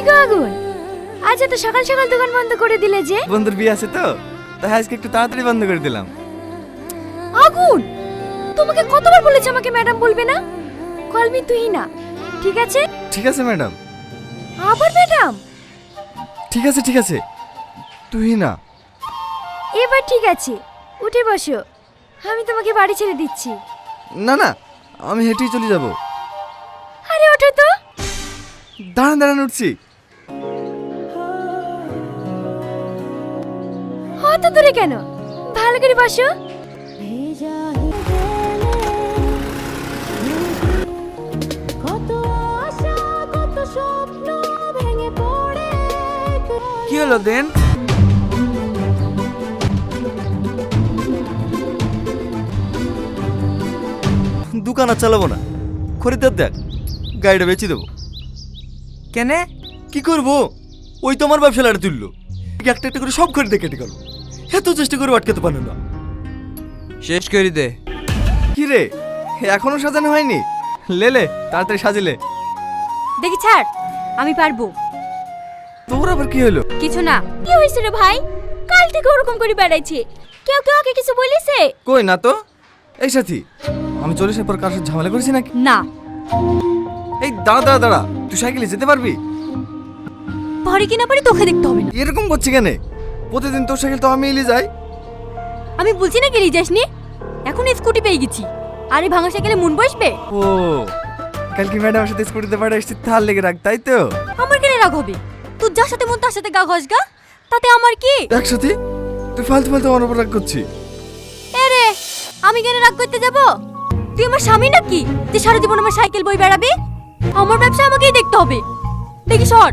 গো আগুন, আজ এত সকাল সকাল দোকান বন্ধ করে দিলে যে? বন্ধুর বিয়ে আছে তো, তাই আজকে একটু তাড়াতাড়ি বন্ধ করে দিলাম। আগুন, তোমাকে কতবার বলেছি আমাকে ম্যাডাম বলবে না? কল মি তুহিনা, ঠিক আছে? ঠিক আছে ম্যাডাম। আবার ম্যাডাম? ঠিক আছে ঠিক আছে, তুই না। এবার ঠিক আছে, উঠে বসো, আমি তোমাকে বাড়ি ছেড়ে দিচ্ছি। না না, আমি হেঁটেই চলে যাব। আরে ওঠো তো। দাঁড়ান দাঁড়ান, উঠছি। অত দূরে কেন, ভালো করে বসো। কি হলো দেন? দোকান আর চালাবো না, খরিদ্দার দেখ, গাড়িটা বেচে দেবো। কেনে? কি করবো, ওই তো আমার ব্যবসা লাড়ে তুললো, একটা একটা করে সব খরিদ্দার কেটে গেল। এত চেষ্টা করে আটকাতে পারলো না। শেষ করে দে। কি রে, এখনো সাজানো হয়নি? লে তাড়াতাড়ি সাজিলে। দেখি ছাড়, আমি পারবো। তোর আবার কি হলো? কিছু না। কি হয়েছে রে ভাই? কাল থেকে ওরকম করে বেড়াইছে, কেউ কেউ ওকে কিছু বলেছে? কই না তো। এই সাথী, আমি চলে আসার পর কার সাথে ঝামেলা করেছি নাকি? না। এই দাঁড়া দাঁড়া দাঁড়া, তুই সাইকেলে যেতে পারবি? পারি কিনা পারি তোকে দেখতে হবে না। এরকম করছি কেন? প্রতিদিন তোর সাইকেল তো আমি এলে যাই। আমি বলছি না গেলি যাসনি, এখন স্কুটি পেয়ে গেছি, আরে ভাঙা সাইকেলে মন বসবে? ও, কালকে ম্যাডামের সাথে স্কুটিতে পাড়ে এসেছি, থাল লেগে রাখ, তাই তো? আমার কেন রাগ হবে? তুই যার সাথে মন তার সাথে গা ঘষ গা, তাতে আমার কি? একসাথে তুই ফালতু ফালতু আমার উপর রাগ করছি। এরে, আমি কেন রাগ করতে যাব? তুই আমার স্বামী নাকি যে সারা জীবন আমার সাইকেল বই বেড়াবি? আমার ব্যবসা আমাকেই দেখতে হবে। দেখি সর।